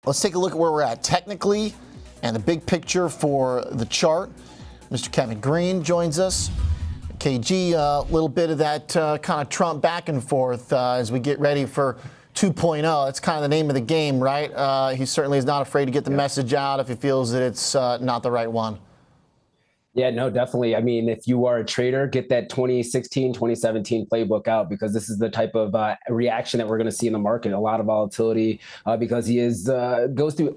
Let's take a look at where we're at technically and the big picture for the chart. Mr. Kevin Green joins us. KG, a little bit of that kind of Trump back and forth as we get ready for 2.0. That's kind of the name of the game, right? He certainly is not afraid to get the message out if he feels that it's not the right one. Yeah, no, definitely. I mean, if you are a trader, get that 2016, 2017 playbook out, because this is the type of reaction that we're going to see in the market. A lot of volatility because he goes through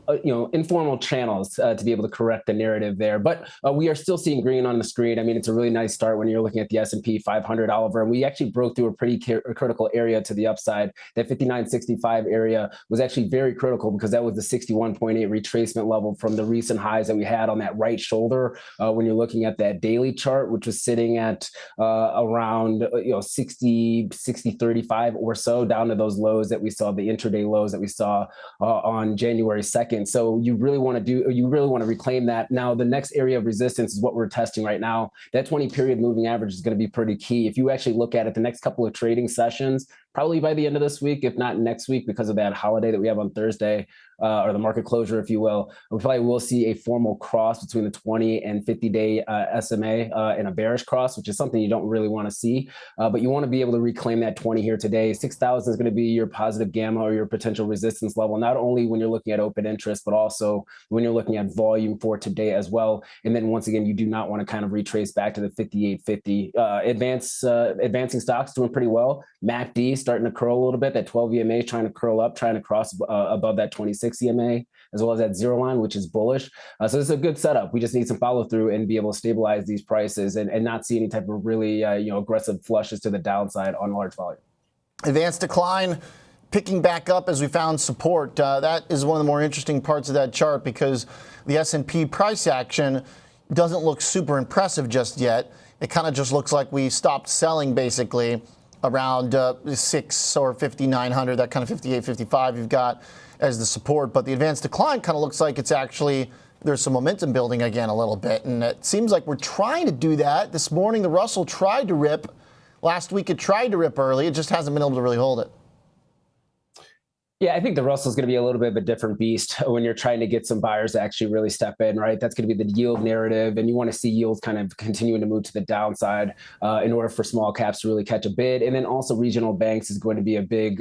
informal channels to be able to correct the narrative there. But we are still seeing green on the screen. I mean, it's a really nice start when you're looking at the S&P 500, Oliver. And we actually broke through a pretty critical area to the upside. That 59.65 area was actually very critical because that was the 61.8 retracement level from the recent highs that we had on that right shoulder when you're looking at that daily chart, which was sitting at around 60, 35 or so, down to those lows that we saw, the intraday lows that we saw on January 2nd. So you really want to reclaim that. Now, the next area of resistance is what we're testing right now. That 20 period moving average is going to be pretty key. If you actually look at it, the next couple of trading sessions, probably by the end of this week, if not next week, because of that holiday that we have on Thursday, or the market closure, if you will, we probably will see a formal cross between the 20 and 50-day SMA in a bearish cross, which is something you don't really want to see. But you want to be able to reclaim that 20 here today. 6,000 is going to be your positive gamma or your potential resistance level, not only when you're looking at open interest, but also when you're looking at volume for today as well. And then once again, you do not want to kind of retrace back to the 58.50. Advancing stocks doing pretty well. MACD starting to curl a little bit. That 12 EMA trying to curl up, trying to cross above that 26 EMA, as well as that zero line, which is bullish. So this is a good setup. We just need some follow through and be able to stabilize these prices and not see any type of really aggressive flushes to the downside on large volume. Advanced decline picking back up as we found support. That is one of the more interesting parts of that chart because the S&P price action doesn't look super impressive just yet. It kind of just looks like we stopped selling basically around 6 or 5,900, that kind of 58, 55 you've got as the support. But the advanced decline kind of looks like it's actually, there's some momentum building again a little bit. And it seems like we're trying to do that. This morning, the Russell tried to rip. Last week, it tried to rip early. It just hasn't been able to really hold it. Yeah, I think the Russell is going to be a little bit of a different beast when you're trying to get some buyers to actually really step in, right? That's going to be the yield narrative, and you want to see yields kind of continuing to move to the downside in order for small caps to really catch a bid. And then also regional banks is going to be a big,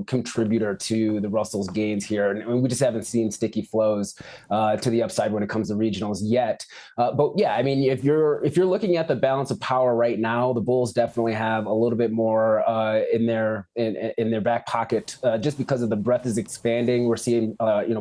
contributor to the Russell's gains here. And we just haven't seen sticky flows to the upside when it comes to regionals yet. But yeah, I mean, if you're looking at the balance of power right now, the bulls definitely have a little bit more in their back pocket just because of the breadth is expanding. We're seeing,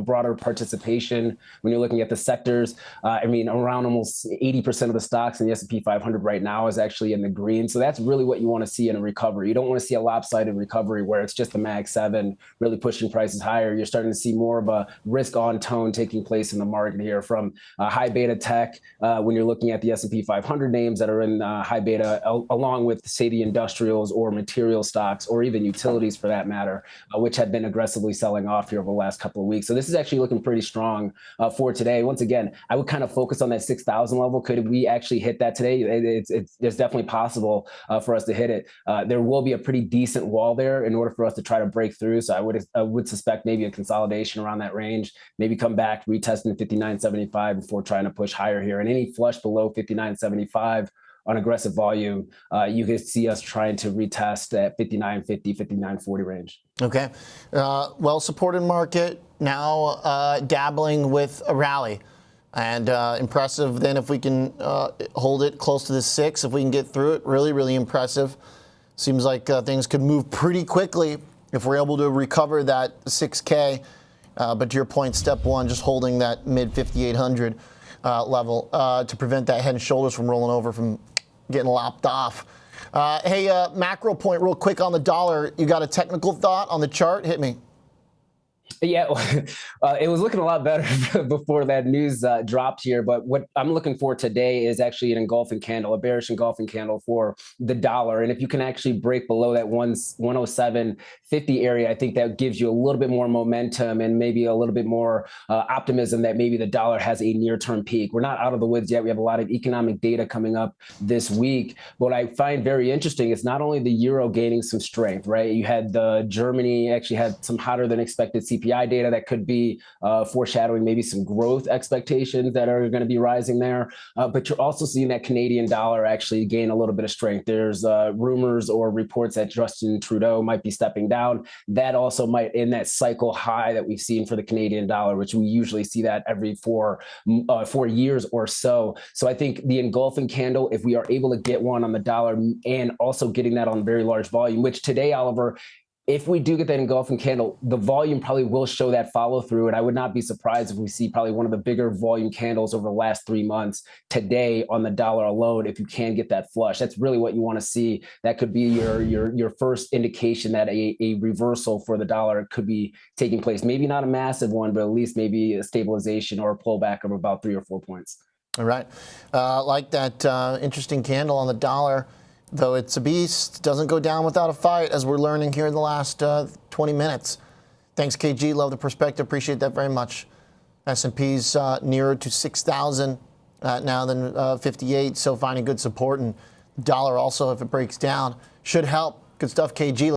broader participation when you're looking at the sectors. I mean, around almost 80% of the stocks in the S&P 500 right now is actually in the green. So that's really what you want to see in a recovery. You don't want to see a lopsided recovery where it's just the Mag 7 really pushing prices higher. You're starting to see more of a risk on tone taking place in the market here from high beta tech when you're looking at the S&P 500 names that are in high beta, along with, say, the industrials or material stocks or even utilities for that matter, which have been aggressively selling off here over the last couple of weeks. So this is actually looking pretty strong for today. Once again, I would kind of focus on that 6,000 level. Could we actually hit that today? It's definitely possible for us to hit it. There will be a pretty decent wall there in order for us to try to break through. So I would suspect maybe a consolidation around that range, maybe come back, retesting 59.75 before trying to push higher here. And any flush below 59.75 on aggressive volume, you could see us trying to retest at 59.50, 59.40 range. Okay. Well-supported market, now dabbling with a rally. And impressive then if we can hold it close to the 6, if we can get through it. Really, really impressive. Seems like things could move pretty quickly if we're able to recover that 6K. But to your point, step one, just holding that mid 5,800 level to prevent that head and shoulders from rolling over, from getting lopped off. Hey, macro point real quick on the dollar. You got a technical thought on the chart? Hit me. Yeah, it was looking a lot better before that news dropped here. But what I'm looking for today is actually an engulfing candle, a bearish engulfing candle for the dollar. And if you can actually break below that 107.50 area, I think that gives you a little bit more momentum and maybe a little bit more optimism that maybe the dollar has a near-term peak. We're not out of the woods yet. We have a lot of economic data coming up this week. What I find very interesting is not only the euro gaining some strength, right? You had Germany actually had some hotter than expected CPI CPI data that could be foreshadowing maybe some growth expectations that are going to be rising there. But you're also seeing that Canadian dollar actually gain a little bit of strength. There's rumors or reports that Justin Trudeau might be stepping down. That also might end that cycle high that we've seen for the Canadian dollar, which we usually see that every 4 years or so. So I think the engulfing candle, if we are able to get one on the dollar and also getting that on very large volume, which today, Oliver, if we do get that engulfing candle, the volume probably will show that follow through. And I would not be surprised if we see probably one of the bigger volume candles over the last 3 months today on the dollar alone, if you can get that flush. That's really what you want to see. That could be your first indication that a reversal for the dollar could be taking place. Maybe not a massive one, but at least maybe a stabilization or a pullback of about 3 or 4 points. All right. Like that interesting candle on the dollar. Though it's a beast, doesn't go down without a fight, as we're learning here in the last 20 minutes. Thanks, KG. Love the perspective. Appreciate that very much. S&P's nearer to 6,000 now than 58, so finding good support. And dollar also, if it breaks down, should help. Good stuff, KG.